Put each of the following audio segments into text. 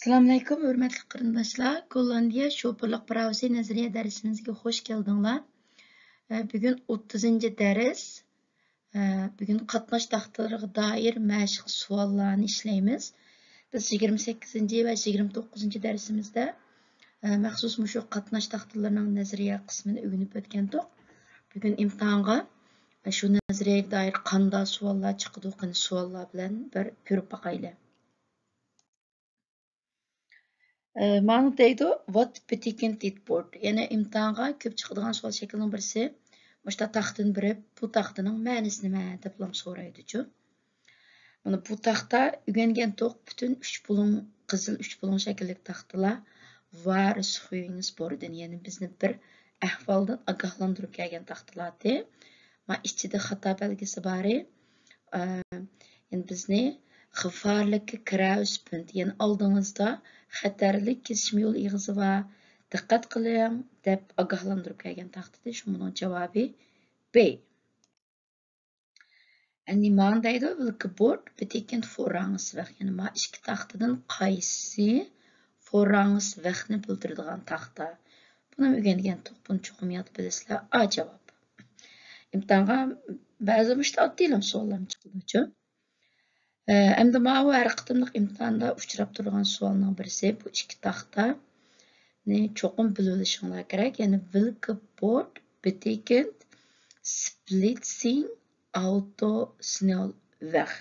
Assalamu alaykum, hörmətli qarindoshlar. Gollandiya şoferlik pravisi nazariya dərsimizə xoş gəldinglar. Bugün 30-cı dərs. Bugün qatnaş taxtalarına dair məşq suallarını işləyimiz. Biz 28-ci və 29-cu dərsimizdə məxsus şu qatnaş taxtalarının nazariya qismini öyrənib ötkendik. Bugün imtahanga şu nazariyaya dair qanda suallar çıxdı, qani suallar bilan bir görüb baxaylı. Ma'lum deydi, what petikin titboard. Yani imtihanga köp çıkıdığan sual şeklinin birisi. Muşta taxtın biri, bu taxtının ma'nisi nima deb so'raydi. Mana bu taxta öğrengen toq bütün 3 bulun, qizil 3 bulun şekillik taxtalar var suyunuz bordan. Yani bizni bir ahvaldan agahlandırıp kelgen taxtalardı. Ma içinde xata belgisi bari. Yani bizni xifarlikka kiravish punt, yani oldingizda xatarlik kesishma yo'l ig'izi va diqqat qiling deb ogohlantirib kelgan taxtida shuningning javobi B. Endi mana deydi, vilka bort betekent forrangsvaq, yani ma ikki taxtadan qaysi forrangsvaqni bildiradigan taxta. Buni o'rgangan buni cho'qim yod bilasizlar. A javob. İmtihanga ba'zi oddiy savollar chiqdi. Endi bu her qıtımlıq imtihanda uçurab turgan sualның birisi bu iki taxta ne çoqum bilishinglar kerak. Yani vilka bort betekent splitsing auto snelweg.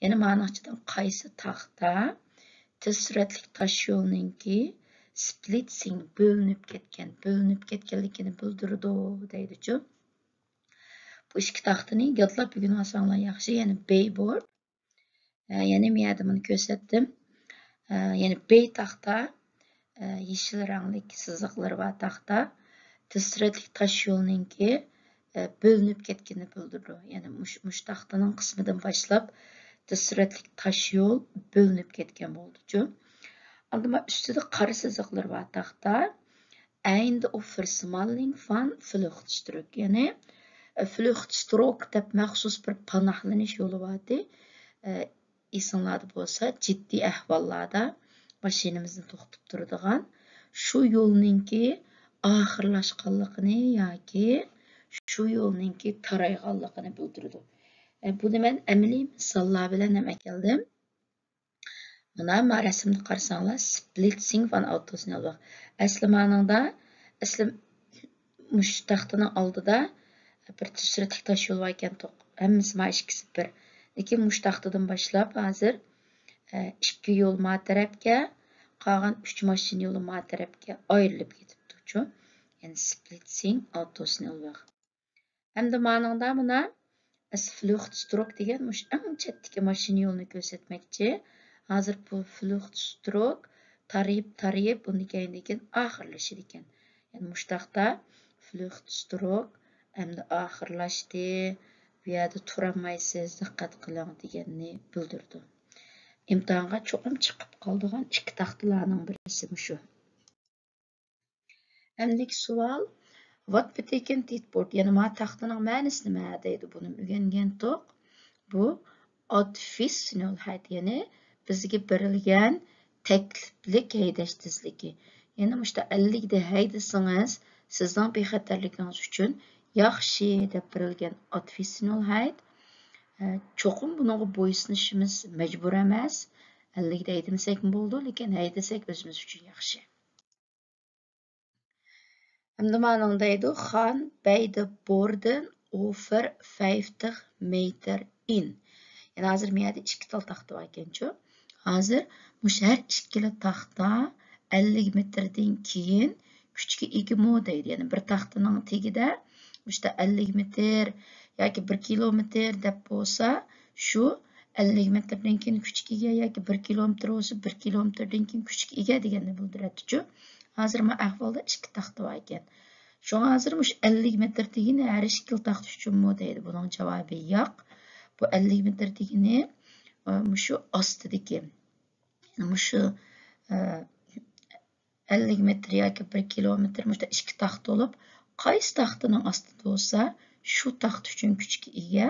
Yani ma'nochidan qaysi taxta tez suratlik tosh yo'lninki splitsing bo'linib ketganligini bildirdi deydi-chu. Bu iki taxtani yodlab bugun olsanglar yaxshi. Yani B bort. Yani miyadımını gösterdim. Yani B taxta yeşil ranglik sızıqları var taxta. Tezsuratlik taş yolunki bölünüp ketkenini bildirdi. Yani muş taxtanın qismidan başlap tezsuratlik taş yol bölünüp ketken boldu. Aldıma üstüde qara sızıqları var taxta. Einde o versmalling van vluchtstruk. Yani vluchtstruk deb məxsus bir panahlanish yolu vardı. İnsanlarda bolsa ciddi ahvallarda mashinamizni to'xtatib turadigan shu yo'lninki oxirlashganligini yoki shu yo'lninki tarayganligini bildiradi. Buni men amaliy misollar bilan ham keldim. Mana rasmni qarasanglar, splitsing van autosnelweg. Asli ma'noda mush taxtaning oldida bir suratlik tosh yo'l var ekan to'q. Hammasi ma ikkisi bir. Lekin mush taxtadan boshlab hozir 2 yo'l ma tarafga, qolgan 3 mashina yo'li ma tarafga ayrilib ketibdi. Yani splitsing autosnelweg. Hamda ma'noda buna Fluchtstruk degan mush eng chetdagi mashina yo'lini ko'rsatmoqchi. Hozir bu Fluchtstruk tarayib bundan keyin oxirlashir ekan. Yani mush taxta Fluchtstruk hamda oxirlashdi. Bu yerda turolmaysiz, diqqat qiling deganni bildirdi. İmtihanga cho'qim chiqib qoldigan ikki taxtalarning birisi shu. Endiki savol, what betekent titboard? Yani ma taxtaning ma'nosi nima deydi buni o'rgangan to'q. Bu adfissionalheit, yani bizga berilgan takliflik haydash tezligi. Yani mushta 50 da haydasangiz, sizning bexatarligingiz uchun yaxshi deb berilgan adfissionalheit. Çoxum bununla bo'ysunishimiz majbur emas. 50 da haydamasak bo'ldi, lekin haydasak o'zimiz uchun yaxshi. Hamda ma'lum deydi, Xan beide borden over 50 meter in. Yani hozir miyada ikki tal taxta var ekan-chu. Hozir mush har ikkala taxta 50 metrdan keyin kuchga egimi deydi. Yani bir taxtaning tegida mushta 50 metr yoki 1 kilometr deb bo'lsa, shu 50 metrdan keyin kuchga ega yoki 1 kilometr bo'lsa, 1 kilometrdan keyin kuchga ega deganni bildiradi-chu. Hozir men ahvolda ikki taxta var ekan. Shunga hozir mush 50 metr degani har ikkala taxta uchunmi deydi. Buning javobi yo'q. Bu 50 metr degani mushu ostidagi. Mushu 50 metr yoki 1 kilometr mushta ikki taxta olib, qaysi taxtaning ostida bo'lsa, shu taxt uchun kuchga ega.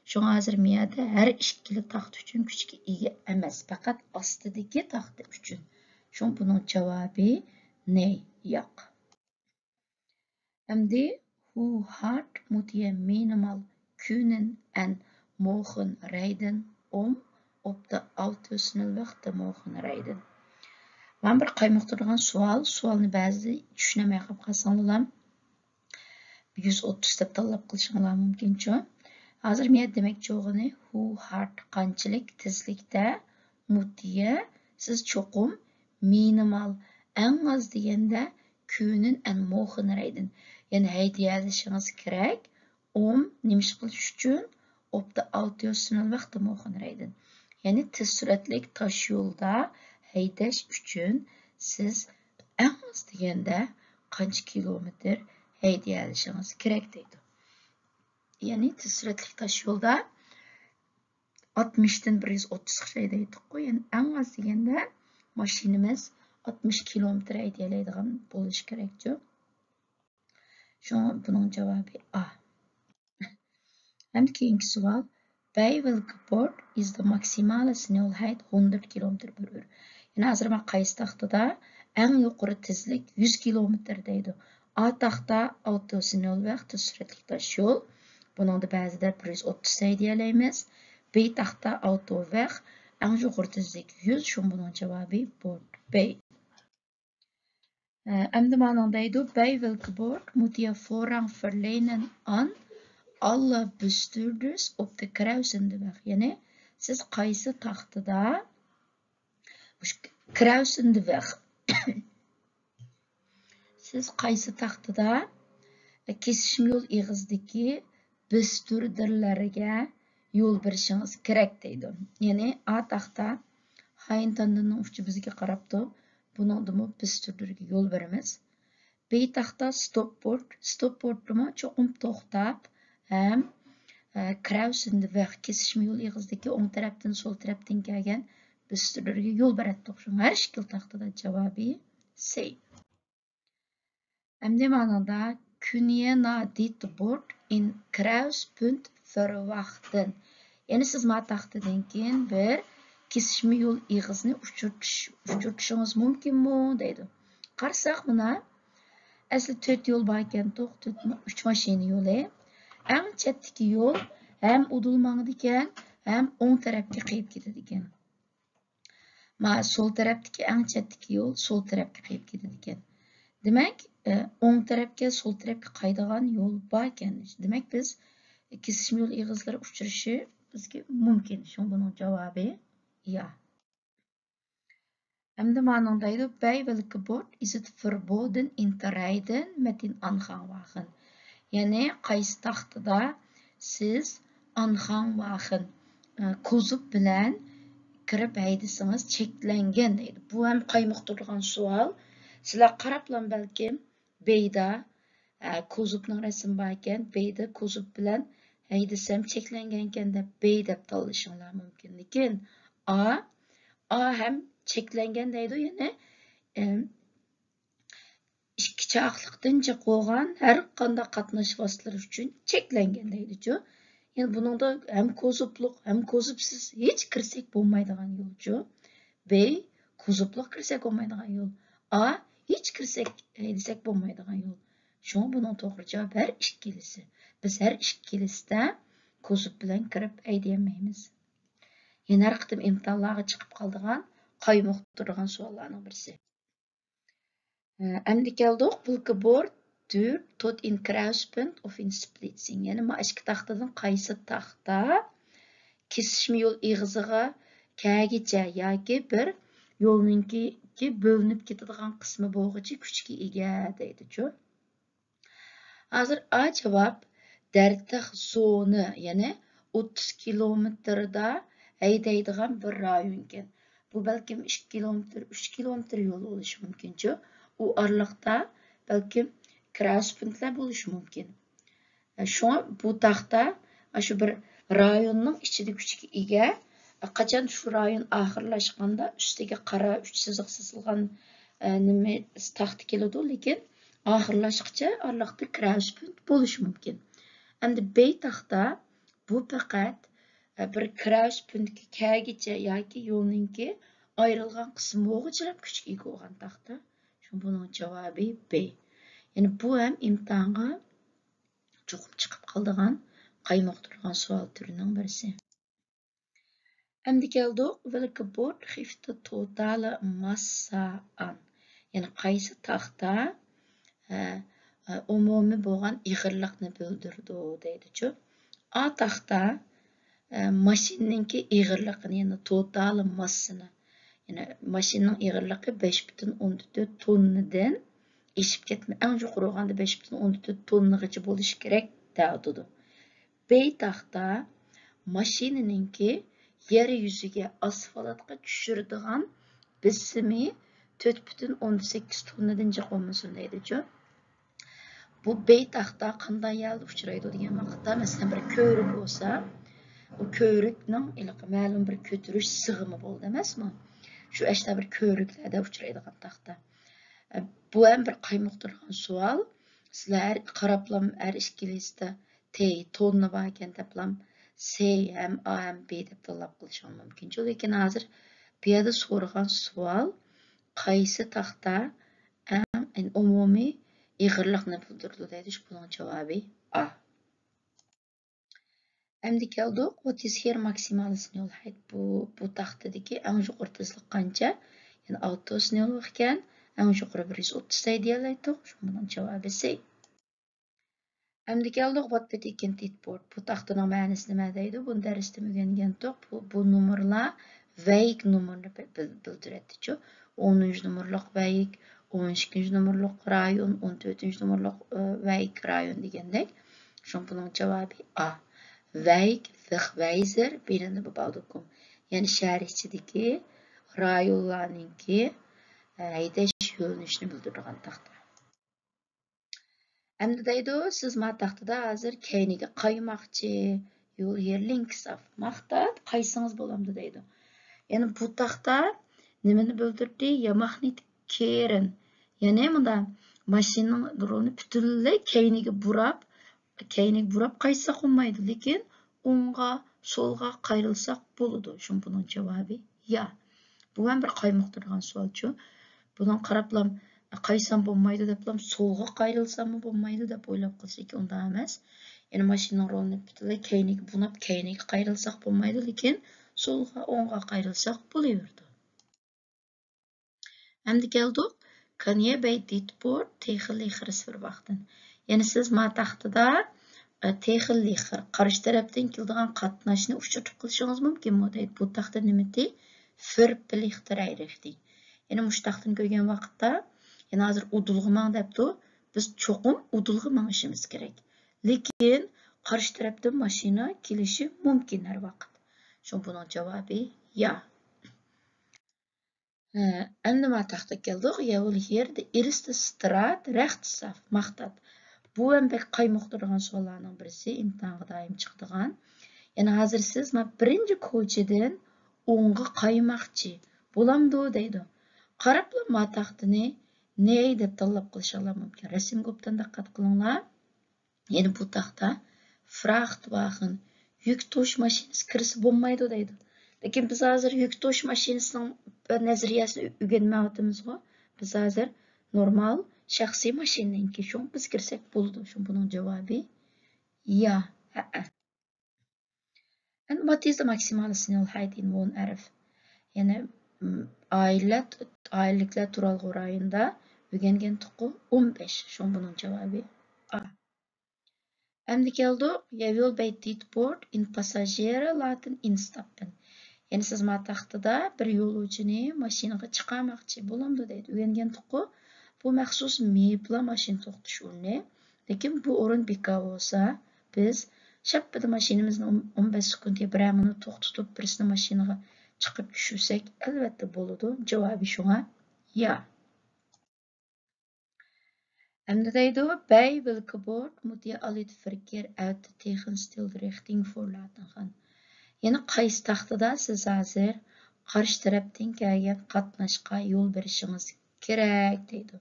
Shunga hozir miyada har ikkala taxt uchun kuchga ega emas, faqat ostidagi taxta uchun Şun bunun cevabı ne? Yok. Endi who hard moet je minimal kunnen en mogen rijden om op de autosnelweg te mogen rijden? Ben bir kaymak durgan sual. Sualını bazı düşünemey kalp kalsanlar 130 dep tanlap kılışыңlar mümkün ço. Hazır men demekçi oğunu who hard qanchalik tezlikda mutiye siz çoqum minimal en az degende küünün en moğun reydin. Yani haydi yazışınız kerak nimish qilish uchun opda audio sınır vaqti moğun reydin. Yani tez süratlik taş yolda haydash uchun siz en az degende qancha kilometr haydi yazışınız kerak deydi. Yani tez süratlik taş yolda 60'dan 130 şey deydik. Yani en az degende maşinimiz 60 kilometre haydaydigan bo'lishi kerak diyor. Şu an bunun cevabı A. Hem keyingi sual. Bij welke bord is de maximale snelheid 100 km/h? Yani hazır ben qaysi taxtada en yuqori tezlik 100 km deydi. A taxta autosnelweg tez süratli taş yol. Bunun da ba'zida 130 deyilamiz. B taxta autoveg en yuqori tezlik 100. Şu bunun cevabı bord B. Endi ma'nodaydi. Bij welke bord moet je voorrang verlenen aan alle bestuurders op de kruisende weg. Yani siz qaysi taxtada kruisende weg siz qaysi taxtada kesishim yo'l eg'izdagi bestuurderlarga yo'l berishingiz kerak deydi. Yani A taxta hayin tandining uchi bizga qarabdi. Buningdimi bestuurderga yo'l beramiz. B taxta stopbordmi cho'qim to'xtab hem kruisende weg kesishim yo'l eg'izdagi o'ng tarafdan so'l tarafdan kelgan bestuurderga yo'l beradi. Her ikki taxtada javobi C. Endi ma'noda kun je na dit bord in kruispunt verwachten. Yani siz ma taxtadan keyin bir kesishma yo'l eg'izni uchirtishingiz mumkinmi deydi. Qarasak buna asli 4 yo'l bor ekan, 3 mashina yo'li. Eng chetdagi yo'l hem udulmangdi ekan, hem o'ng tarafga qayib ketadi ekan. Ma sol tarafdagi eng chetdagi yo'l sol tarafga qayib ketadi ekan. Demek o'ng tarafga sol tarafga qaydigan yo'l bor ekan. Demek biz kesishma yo'l eg'izlari uchrashi bizga mumkin. Shu buning javobi ya. Endi ma'nodaydi bij welke bord is het verboden in te rijden met een aanhangwagen. Yani qaysi taxtada siz aanhangwagen kuzov bilan kirib haydasangiz cheklangan deydi. Bu ham qaymoq turgan savol. Sizlar qarablan balkim B'da kuzovning rasmi bor ekan, B'da kuzov bilan haydasam cheklangan ekan deb B deb tanlashinglar mumkin. Lekin A ham cheklangan deydi, ya'ni ikki chaqliqdan chiqgan har qanday qatnash vositalari uchun cheklangan deydi-ku. Yani buningda ham kuzovliq, ham kuzovsiz hech kirsak bo'lmaydigan yo'l-ku. B kuzovliq kirsak bo'lmaydigan yo'l. A hiç kirsak haydasak bo'lmaydigan yo'l. Shunga buning to'g'ri javob har ikkilisi. Biz har ikkilisida kuzov bilan kirib haydayolmaymiz. Yana har qitim imtihonlarga chiqib qoldigan qaymoq turgan savollarning birisi. Endi keldik welke bord duurt tot in kruispunt of in splitsing. Yani ma ikki taxtadan qaysi taxta kesishma yo'l eg'iziga kelgicha yoki bir yo'lninki bölünüp ketadigan qismi bo'lg'ichi kuchga ega deydi-ku. Hozir A javob dartaq zoni, ya'ni 30 kilometrda haydaydigan bir rayon ekan. Bu balkim 2 kilometr, 3 kilometr yo'l bo'lishi mumkin-ku. U oraliqda balkim kruispuntlar bo'lishi mumkin. Shunga bu taxta shu bir rayonning ichida kuchga ega. Qachon shu rayon oxirlashganda ustiga qara 3 chiziq chizilgan nima taxta keladi, lekin oxirlashguncha oraliqda kruispunt bo'lishi mumkin. Endi B taxta bu faqat bir kruispuntga kelgicha yoki yo'lninki ayrılgan kısmı oğucilap küçük ega olgan taxta. Şu bunun cevabı B. Yani bu hem imtihanga çoxum çıkıp kaldıgan, qaymoq durgan sual türünün birisi. Endi keldik, welke bord geeft de totale massa aan? Yani qaysı taxta umumi bo'lgan ig'irliqni bildirdi deydi-chu. A taxta mashinaningki ig'irligini, yani total massasini, yani mashinaning ig'irligi 5,4 tonnadan eshib ketmay, eng yuqori bo'lganda 5,4 tonnagacha bo'lishi kerak deydi. B taxta mashinaningki yer yuziga asfaltga tushiradigan bisimi 4,8 tonnadan jiq bo'lmasin deydi-chu. Bu beytaxta qanday yerda uchraydi degan vaqtda, masalan, bir ko'rik bo'lsa, o ko'rikning ma'lum bir ko'tirish sig'imi bo'ldi emasmi? Shu ashta bir ko'riklarda uchraydigan taxta. Bu ham bir qaymoqtirgan savol. Sizlar qarablam har ikki listda T tonna bor ekan deblam C ham A ham B deb tanlab qilishingiz mumkin. Lekin hozir bu yerda so'ragan savol qaysi taxta eng umumiy ig'irliqni bildirdi deydi. Bunun cevabı A. Endi keldik, what is here maksimal snel height? Bu taxtadagi eng yuqori tezlik qancha? Yani 6 snel ekan, eng yuqori 130 deyiladi. Bunun cevabı C. Endi keldik, what petikin titboard? Bu taxtaning ma'nosi nima deydi? Buni darsda o'rgangandik. Bu numarlar vayik numarni bildiradi-chu. 10 numarlik vayik, 12 numarlik rayon, 14 numarlik vayik rayon degandek. Şun bunun cevabı A. Vayik Wegwijzer birini bepaaldığım. Yani şehirçideki rayonlarınki haydaş yo'nalishini bildirgan taxta. Endi deydi, siz ma taxtada hozir keyniga qaymoqchi, yo'l yer linksaf maqtat qaysingiz bo'lamdi deydi. Yani bu taxta nimani bildirdi? Ya magnetik keren. Yani bunda mashinaning rolini butunlay keyniga burab qaytsak olmaydi, lekin o'ngga, so'lga qayrilsak bo'ladi. Shun bunun cevabı ya. Bu ham bir qaymoqtirgan savolchu. Bundan qarablam qaysam bo'lmaydi deblam so'lga qayrilsammi bo'lmaydi deb o'ylab qolsak, unda emas. Yani mashinaning rolini butunlay keyniga bunab keyniga qayrilsak bo'lmaydi, lekin so'lga, o'ngga qayrilsak bo'laverdi. Endi keldik, kan je bij dit bord tegenliggers verwachten? Yani siz ma taxtada tegenligger, qarshi tarafdan keladigan qatnashni uchratib qilishingiz mumkinmi deydi. Bu taxta nima deydi? Verplichterrichting. Yani mush taxtani ko'rgan vaqtda, yani hozir udulg'imang debdi, biz cho'qim udulg'i mangishimiz kerak. Lekin qarshi tarafdan mashina kelishi mumkin har vaqt. Shu buning javobi ya. Endi ma taxta keldik. Jag vill hier de eerste straat rechtsaf maqtat. Bu ham bek qaymoqtirgan savollarning birisi, imtihonga doim chiqadigan. Yani hozir siz birinchi ko'chadan o'ngga qaymoqchi bo'lamdi deydi. Qarablar ma taxtini ne deb tanlab qilishingiz mumkin. Rasmga obdan diqqat qilinglar. Yani bu taxta Frachtwagen, yük to'sh mashinasi kirisi bo'lmaydi deydi. Lekin biz hozir yük to'sh mashinasining nazariyasini o'rganmayapmiz-ku. Biz hozir normal shaxsiy mashinaniki shun biz kirsak bo'ldi. Shun buning javobi ya. And what is the maximal snelheid in Wohnerf? Yani aylıklar turalg'u rayonida o'rgangan tuqqu 15. Shun buning javobi A. Endi keldik, jag vill bij dit bord in passagier laten instappen. Yani siz ma taxtada bir yo'lovchini mashinaga chiqarmoqchi bo'lamdi deydi. O'rgangan tuqqu bu maxsus mebla mashina to'xtash o'rni. Lekin bu o'rin bekor bo'lsa, biz shappida mashinamizni 15 sekundga bir minut to'xtatib birisini mashinaga chiqib tushirsak, albatta bo'ladi. Javobi shunga ya. Endi deydi, bij welke bord moet je al het verkeer uit de tegenstelde richting voorlaten gaan? Yani qaysi taxtada siz hozir qarshi tarafdan kelgan qatnashga yo'l berishingiz kerak deydi.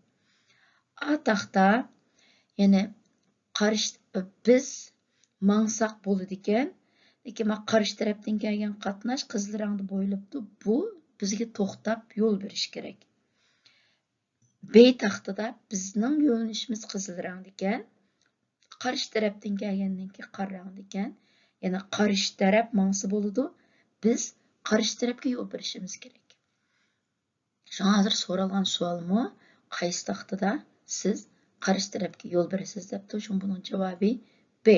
A taxta, yani biz mangsak bo'ladi ekan, lekin qarshi tarafdan kelgan qatnash qizil rangda bo'yilibdi. Bu bizga to'xtab yo'l berish kerak. B taxtada bizning yo'nalishimiz qizil rangda ekan, qarshi tarafdan kelgandan keyin qora rangda ekan. Ya'ni qarshi taraf mangsa bo'ladi, biz qarshi tarafga yo'l berishimiz kerak. Şuna hozir so'ralgan savolmi, qaysi taxtada siz qarshi tarafga yo'l berasiz debdi. Şun bunun javobi B.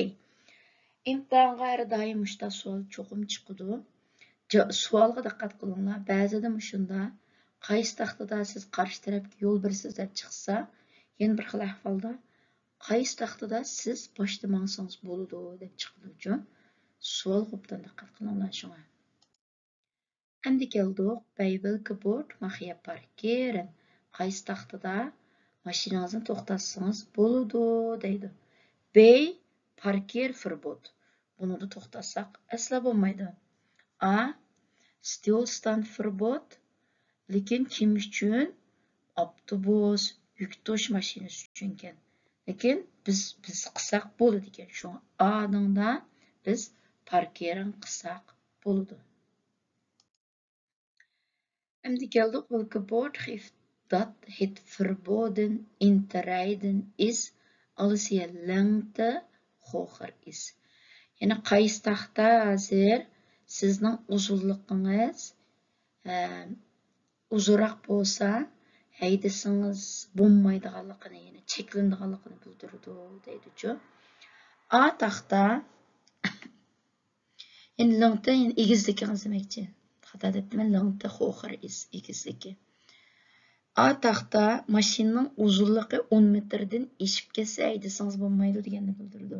İmtihonga har doim mushta savol cho'qim chiqadi. Savolga diqqat qilinglar. Ba'zida mushunda qaysi taxtada siz qarshi tarafga yo'l berasiz deb chiqsa, yana bir xil ahvolda qaysi taxtada siz boshda mangsangiz bo'ladi deb chiqadi uchun savol qopdan diqqat qilinglar shunga. Endi keldik, Welcome Mahya parkeren. Qaysi taxtada mashinangizni to'xtatsangiz bo'ladi deydi. B. Parkerverbot. Buni da to'xtatsak asla bo'lmaydi. A. Stillstandsverbot. Lekin kim uchun? Avtobus, yuk tashish mashinasi uchun ekan. Lekin biz qilsak bo'ladi ekan. Shu A'da biz parkeren qilsak bo'ladi. Endi keldik, Welkebord heeft dat het verboden in te rijden is als je lengte hoger is. Yani qaysi taxta hozir sizning uzunligingiz uzunroq bo'lsa, haydasangiz bo'lmaydiganligini, ya'ni cheklanadiganligini bildiradi deydi-ku. A taxta yani lengte egizligini demakchi. Xato debman, lengte hoger is egizligi. A taxta mashinaning uzunligi 10 metrdan eshib ketsa haydasangiz bo'lmaydi deganni bildiradi.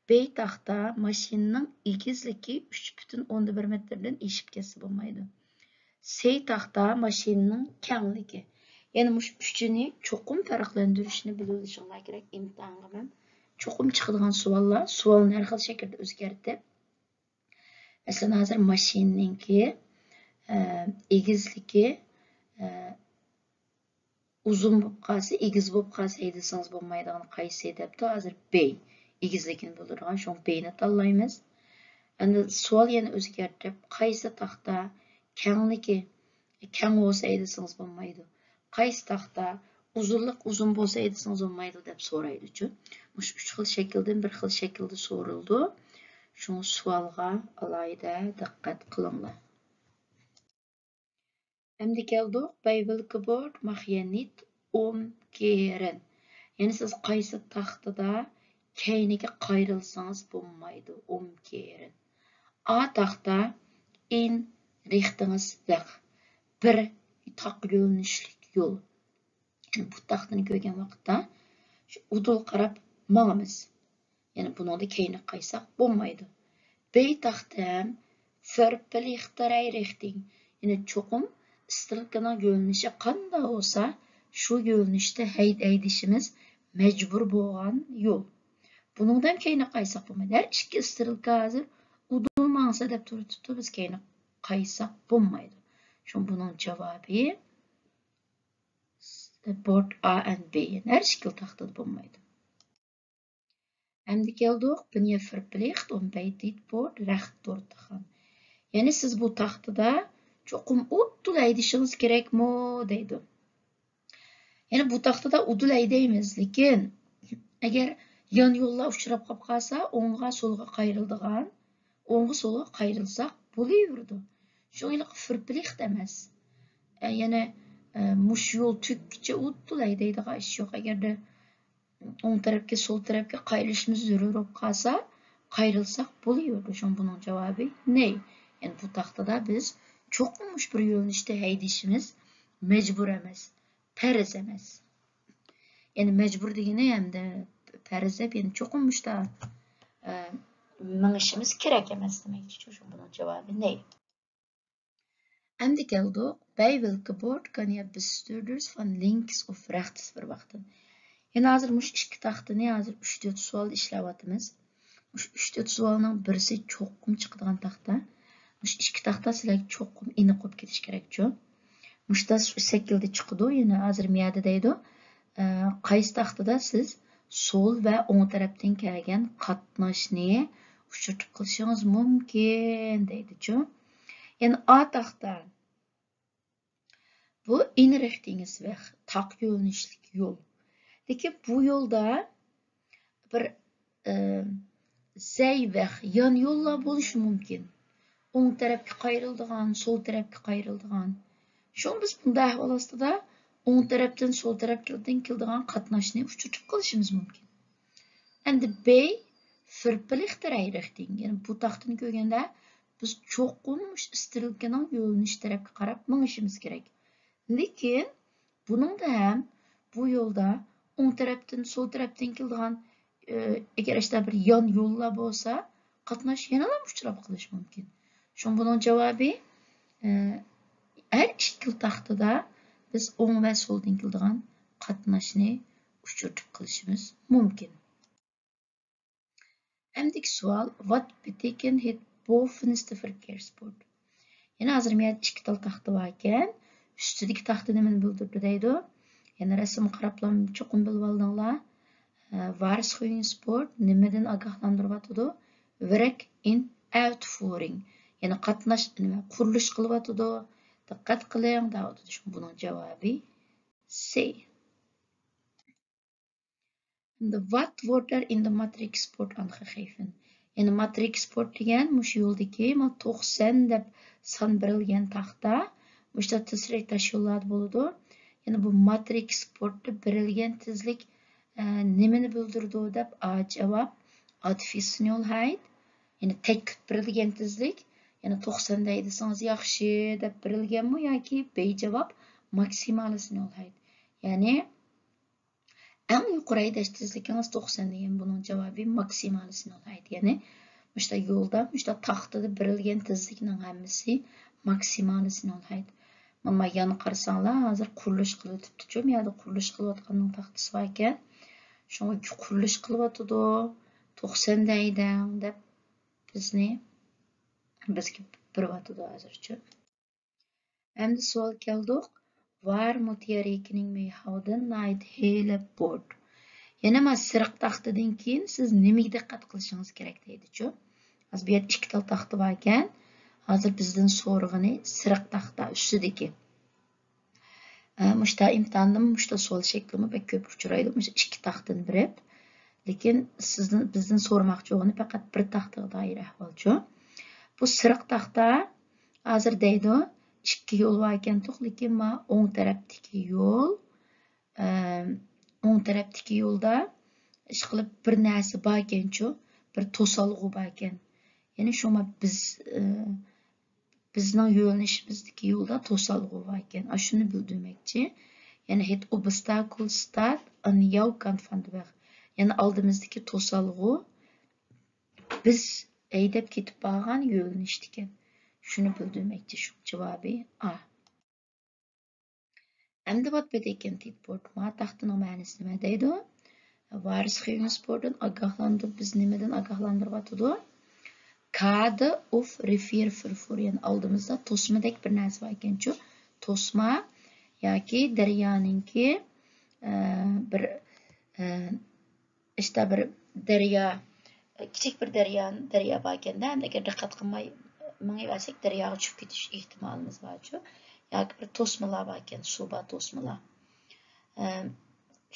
B taxta mashinaning egizligi 3,1 metrdan eshib ketsa bo'lmaydi. C taxta mashinaning kengligi. Ya'ni mush uchini cho'qim farqlantirishni bilishinglar kerak. Imtihonga ham cho'qim chiqadigan savollar, savolni har xil shaklda o'zgartirib. Masalan, hozir mashinaningki egizligi uzun bo'lib qolsa, egiz bo'lib qolsa haydasangiz bo'lmaydigan qaysi debdi. Hozir B egizligini bildirgan, shu B'ni tanlaymiz. Endi savol yana o'zgartirib, qaysi taxta kengligi keng bo'lsa haydasangiz bo'lmaydi. Qaysi taxta uzunlik uzun bo'lsa haydasangiz bo'lmaydi deb so'raydi-ku. Mush 3 xil shakldan bir xil shaklda so'rildi. Shu savolga alayda diqqat qilinglar. Endi keldik, Welkebord Mahya niet omkeren. Ya'ni siz qaysi taxtada keyniga qayrilsangiz bo'lmaydi, omkeren. A taxta in richtinges weg. Bir taq yo'nalishlik yo'l. Yani bu taxtani ko'rgan vaqtda shu udul qarab mangamiz. Yani buningda keyni qaysak bo'lmaydi. B taxta verplichterij richting. Yani cho'qim istilkaning yo'nalishi qanday bo'lsa, shu yo'nalishda haydashimiz majbur bo'lgan yo'l. Buningdan keyni qaysak bo'lmaydi. Har ikki istilka hozir udul mangsa deb turibdi, biz keyni qaysak bo'lmaydi. Shu buning javobi Bord A and B. Her ikki taxtada bo'lmaydi. Endi keldik, ben je verplicht om bij dit bord recht door te gaan. Yani siz bu taxtada cho'qim udul haydashingiz kerakmi deydi. Yani bu taxtada udul haydaymiz, lekin agar yon yo'llar uchrab qolib qolsa, o'ngga so'lga qayriladigan, o'ngga so'lga qayrilsak bo'laveradi. Shuningdek verplicht emas. Yani mush yo'l tükkicha udul haydaydigan ish yo'q. Agarda o'ng tarafga, so'l tarafga qayrilishimiz zarur bo'lib qolsa, qayrilsak bo'laveradi. Shu buning javobi ne? Yani bu taxtada biz cho'qinmush bir yo'nalishda haydashimiz majbur emas, farz emas. Yani majbur degani hamda farz deb, yani cho'qinmushda minishimiz kerak emas demakchi. Shu buning javobi ne? Endi keldik, bij welke bord kan je bestuurders van links of rechts verwachten? Yani hozir mush ikki taxtani hozir 3-4 savol ishlayapmiz. Mush 3-4 savolning birisi cho'qim chiqadigan taxta. Mush ikki taxta sizlarga cho'qim aniq bo'lib ketish kerak-ku. Mushda shaklda chiqadi, yana hozir miyada deydi. Qaysi taxtada siz so'l va o'ng tarafdan kelgan qatnashni uchirtib qilishingiz mumkin deydi-ku. Yani A taxta Bu inrichtings weg, tak yo'nalishlik yo'l. Lekin bu yo'lda bir zayvaq, yan yo'llar bo'lishi mumkin. O'ng tarafga qayriladigan, sol tarafga qayriladigan. Şoň biz bunda ahwol ostida o'ng tarafdan sol tarafga keladigan qatnaşni uchirib qilishimiz mumkin. Endi B verplichte Richtung. Yani bu taxtini ko'rganda biz cho'qim istirilganing yo'linish tarafga qarab minishimiz kerak. Lekin buningda ham bu yo'lda o'ng tarafdan sol tarafdan keladigan agar işte bir yan yo'llar bo'lsa, qatnash yana ham uchrab qilish mumkin. Şoň buning javobi her ikki taxtada biz o'ng va soldan keladigan qatnaşni uchirib qilishimiz mumkin. Endiki savol, what betekent het bovenste verkeersbord? Yani hozir men ikki tal taxta bor ekan, ustidagi taxta nimani bildirdi deydi. Yani rasm qarablam cho'qim bilib oldinglar. Waarschuwingsbord nimadan ogohlantiryotidi? Werk in uitvoering. Yani qatnash nima qurilish qilyotidi? Diqqat qiling deydi. Buning javobi C. Wat wordt er in de matrixbord aangegeven? Yani matrixbord degan mush yo'ldagi 90 deb son berilgan taxta. Mushda tezlik yo'llar bo'ladi. Yani bu matrixbordda berilgan tezlik nimani bildirdi deb javob adfisnolheit. Yani tek berilgan tezlik. Yani 90 deydisangiz yaxshi deb berilganmi yoki B javob maksimalsnolheit. Yani en yuqori haydash tezligingiz 90 degan buning javobi maksimalsnolheit. Yani mushta yo'lda, mushta taxtada berilgan tezlikning hammasi maksimalsnolheit. Mana yana qarasanglar, hozir qurilish qilyotibdi-ku, men yerda qurilish qilayotganning taxtasi bor ekan. Shunga qurilish qilyotidi, 90 deydan deb bizga biryotidi hozircha. Endi savol keldik. Var moet je rekening mee houden na het hele bord? Yana men siriq taxtadan keyin siz nimaga diqqat qilishingiz kerak deydi-ku. Hozir bu yerda ikki tal taxta bor ekan. Hozir bizdan so'rag'ini siriq taxta ustidagi. Mushta imtihonda mushta savol shaklimi bek ko'p uchraydi. Mushta ikki taxtani birib. Lekin bizdan so'ramoqchi bo'lgani faqat bir taxtaga doir ahvolchi. Bu siriq taxta hozir deydi, ikki yo'l bor ekan, lekin men o'ng tarafdagi yo'lda ish qilib bir narsa bor ekan-chu, bir to'salg'u bor ekan. Ya'ni shu bizning yo'linishimizdagi yo'lda to'salg'u bor ekan. Shuni bildirmoqchi. Ya'ni het obstakel staat aan jouw kant van de weg. Ya'ni oldimizdagi to'salg'u biz haydab ketib borgan yo'linishdiki. Shuni bildirmoqchi. Shu javobi A. Endi wat betekent dit bord? Ma taxtining ma'nosi nima deydi? Waarschuwingsborden ogohlantirib, biz nimadan ogohlantiryotidi? Kade of riviervervoer. Yani oldimizda to'smadek bir narsa bor ekan-chu. To'sma yoki daryoninki bir işte bir daryo, kichik bir daryo bor ekanda, agar diqqat qilmay mingiversak daryoga tushib ketish ehtimolimiz bor-chu. Yoki bir to'smalar bor ekan, suv to'smalar.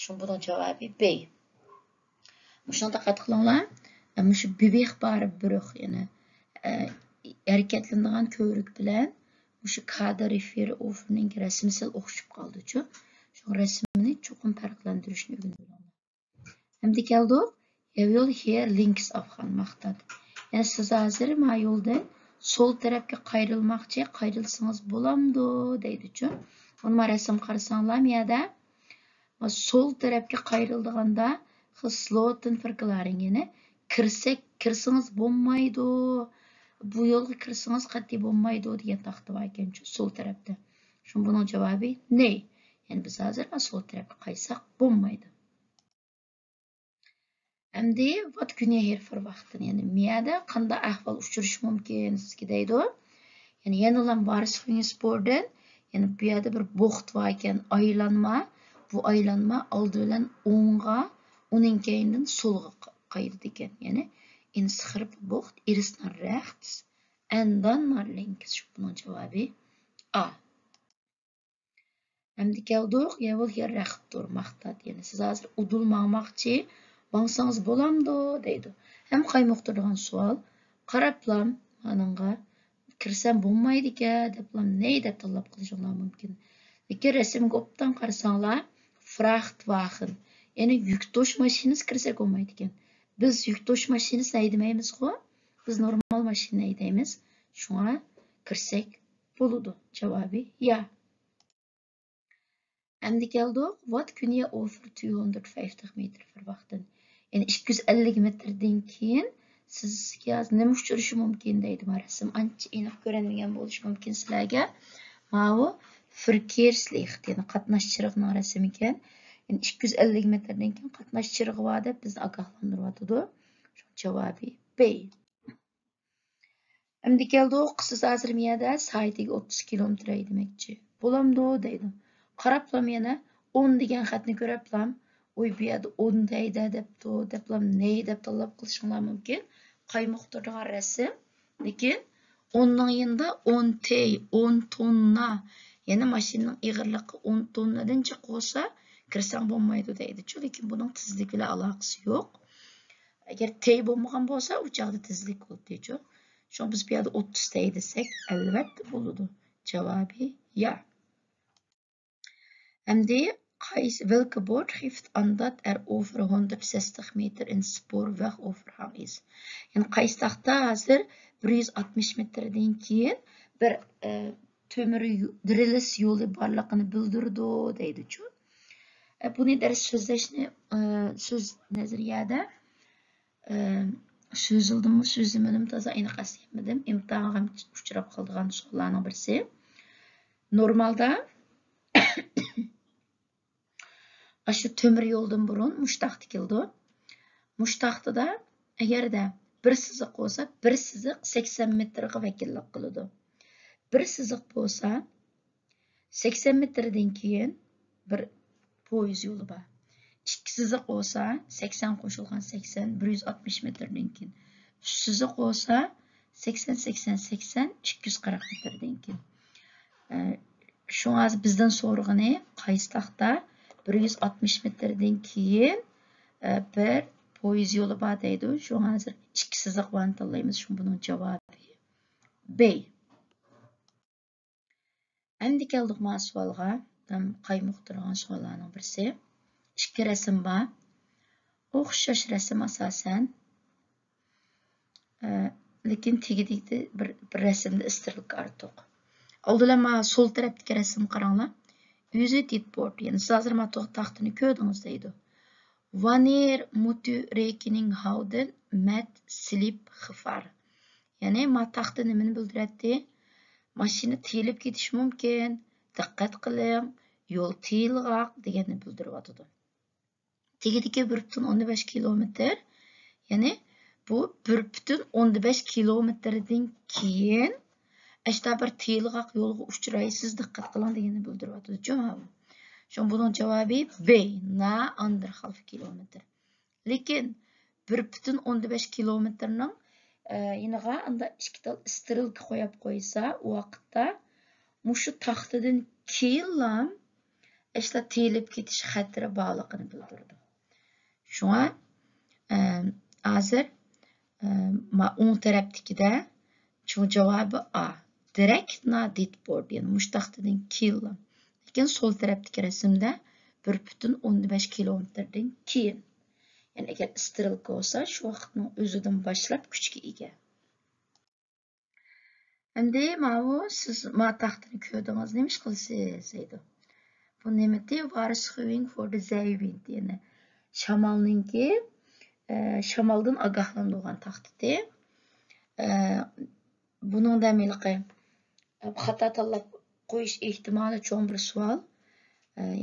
Shu buning javobi B. Mushuni diqqat qilinglar. Mushu bewegbare brug, yani harakatlanadigan ko'rik bilan mushu Kade riviervervoerning rasmisiga o'xshab qoldi-chu. Shu rasmini cho'qim farqlantirishni o'rganib. Endi keldik. Jag vill här links avg'anmoqdan. Yani siz hozir ma yo'ldan sol tarafga qayrilmoqchi, qayrilsangiz bo'lamdi deydi-chu. Buni rasm qarasanglar, bu yerda sol tarafga qayrilganda Sloten firqalaring, yani kirsangiz bo'lmaydi. Bu yo'lga kirsangiz qat'iy bo'lmaydi degan taxta bor ekan-chu sol tarafda. Shu buning javobi ne? Yani biz hozir sol tarafga qaysak bo'lmaydi. Endi wat kun je hier verwachten? Yani miyada qanday ahvol uchrashi mumkin sizga deydi. Yani yenilan waarschuwingsborden, yani bu yerda bir bo'xt bor ekan, aylanma. Bu aylanma oldi bilan o'ngga, uning keyindan solga qayirdi ekan. Yani in scherp bocht, eerst naar rechts en dan naar links. Shu buning javobi A. Әмді келдік, евіл ер рәқіптір мақтат. Yani siz hazır udul mağmaqçı, mağsanız bolamdı, deydi. Hem qaymıqtırған sual, qaraplam hanınğa, kirsem bulmaydı ki, deplam ney dep talap qılışınlar mümkün. Lekin resim goptan qarsanlar, Frachtwagen, yani yük toş maşinası kirsek olmaydı ki. Biz yük toş maşinası neydemeyimiz ko? Biz normal maşin neydeyimiz? Şuna kirsek buludu. Cevabı ya. Әмді келдік, what күние over 250 метр per vaqtin. Yani 250 metreden keyin sizga nima uchrashi mumkin deydi. Resim ancha aniq ko'rinmagan bo'lishi mumkin sizlarga. Mana Verkehrslicht, yani qatnash chirig'ining rasmi ekan. Yani 250 metrdan keyin qatnash chirig'i bor deb bizni ogohlantiryotdi. Javobi B. Endi keldik, siz hozir miyada soatiga 30 kilometr demoqchi. Bo'lamdi deydi. Qaraplam yana 10 degan xatni ko'raplam. Oy bu yerda 10 deydi deblam ney deb talab qilishinglar mumkin. Qaymoqtirgan rasm. Lekin 10 ning yanında 10 tey, 10 tonna. Yani mashinaning ig'irligi 10 tonnadan chiqib olsa, kirsang bo'lmaydi deydi. Lekin buning tezlik bilan aloqasi yo'q. Agar tey bo'lmagan bo'lsa, u chaqda tezlik bo'ladi. Şu an biz bir yerde 30 tey desek, elbette buludu. Cevabı ya. Hem de welke boord geeft aan dat over 160 meter een spoorweg overgang is. Yani qaysi hazır 160 metreden keyin bir tömür dirilish yo'li borligini bildirdi deydi. Bunu ders sözleşni söz nazariyada sözüldüm mü sözlemedim taza aniq asayamadım. İmtihanga uchrab qolgan savollarning birisi. Normalda şu tömür yoldan burun mushtaq tikildi. Mushtaqda agarda bir siziq bo'lsa, bir siziq 80 metrga vakillik qiladi. Bir siziq bo'lsa 80 metrdan keyin bir poyez yo'li bor. İki siziq olsa 80 qo'shilgan 80 160 metrdan keyin. Üç siziq olsa 80 80 80 240 metrdan keyin. Şu az bizden so'rag'ini qaysi taqda 160 metrdan keyin bir poyez yo'li bor deydi. Şu hozir ikki siziq bilan tanlaymiz. Shu buning javobi B. Endi keldik mana savolga. Qaymoqtirgan savollarning birisi. İki resim var. O'xshash resim asosan. Lekin tegidikda bir resimda istirilib ortiq. Oldilama sol tarafdagi resim qaranglar. Yüzü ditbord, yani siz hozir mana taxtini ko'rdingiz deydi. Wanneer moet u rekening houden met slipgevaar? Yani mana taxti nimani bildiradi? Mashina tiyilib ketishi mumkin. Diqqat qiling, yo'l tiyilg'oq deganni bildiryotdi. Tegidagi 1,15 kilometr, yani bu 1,15 kilometrdan keyin işte bir tiyilg'oq yo'lga uchraysiz, diqqat qiling deganni bildiryapti. Javobi. Şu bunun cevabı B. Na anderhalf kilometr. Lekin 1,15 kilometrning yiniga anda ikki tal istirilka qo'yib qo'ysa, u vaqtda mushu taxtadan keyinlam işte tiyilib ketish xatiri borligini bildirdi. Şuna hozir o'ng tarafdagida şu cevabı A. Direkt na ditbord, yani mushtaxtadan keyin. Lekin sol tarafdagi rasmda 1,15 kilometrdan keyin. Yani agar istirilka bo'lsa, shu vaqtning o'zidan boshlab kuchga ega. Endi mana siz ma taxtini ko'rdingiz, nima ish qilsiz deydi. Bu nimati waarschuwing for the zeewind, yani shamolninki shamoldan ogohlantirgan taxtiti. Buning damiliqi xato tanlab qo'yish ehtimoli cho'ng bir savol.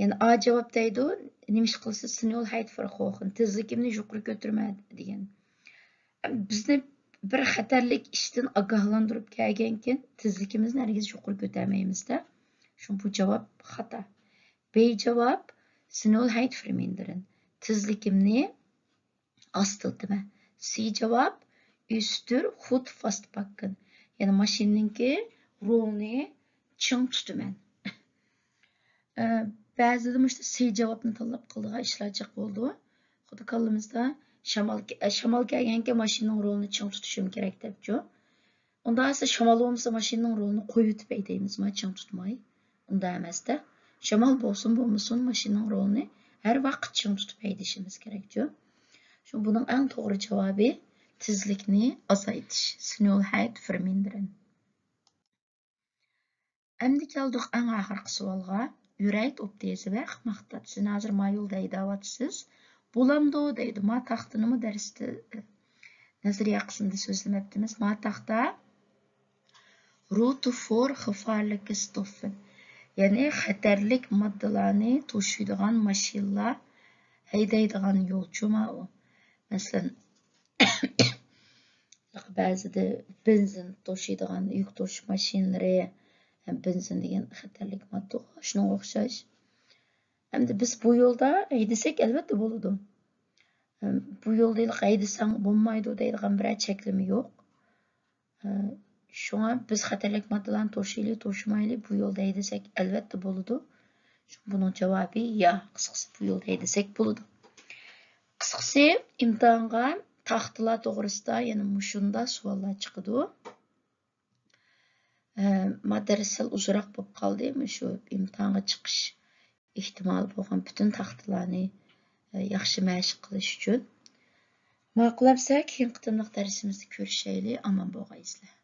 Yani A cevap deydi, nima ish qilsiz, sinol hayt verhogen, tezligimni yuqori ko'tarma degan. Bizni bir xatarlik ishdan ogohlantirib kelgankin, tezligimizni hargiz yuqori ko'tarmaymiz-da. Shu bu javob xato. B cevap sinol hayt vermindiriin, tezligimni astıltıma. C cevap üstür hut fast bakın. Yani maşininki rolni çıng tutumen. ba'zida işte C javobni tanlab qildigan ishlar jiq bo'ldi. Xuddi kallamizda shamol kelganki mashinaning rolini ching tutishim kerak debchu. Unda esa shamol bo'lmasa mashinaning rolini qo'yib o'tib deymizmi, ching tutmay. Unda emasda. Shamol bo'lsin, bo'lmasin mashinaning rolini har vaqt ching tutib deyishimiz kerakchu. Shu buning eng to'g'ri javobi tezlikni azaytish. Snelheid verminderen. Endi keldik eng oxirgi savolga. Yurayt op deze weg maqtat. Siz hozir ma yo'lda haydayapsiz. Bo'lamdi deydi. Ma taxtinimi darsda nazariya qismida so'zlamabdimiz. Ma taxta route for gevaarlijke stoffen. Ya'ni xatarlik moddalarni to'shiydigan mashinalar haydaydigan yo'lchi ma u. Masalan, ba'zida benzin to'shiydigan yuk to'shish mashinalari benzin degan xatarlik modda shunga o'xshash. Hamda biz bu yo'lda haydasak albatta bo'ladi. Bu yo'lda haydasang bo'lmaydi deydigan biror cheklimi yo'q. Shunga biz xatarlik moddalarni to'shimayli bu yo'lda haydasak albatta bo'ladi. Buning javobi ya, qisqasi bu yo'lda haydasak bo'ladi. Qisqasi imtihonga taxtalar to'g'risida yana mushunda savollar chiqadi. Madrasal uzroq bo'lib qoldi, shu imtihonga chiqish ehtimoli bo'lgan butun taxtalarni yaxshi mashq qilish uchun. Ma'qullabsa, keyingi qitimliq darsimizda ko'rishaylik. Omon bo'lg'aysizlar.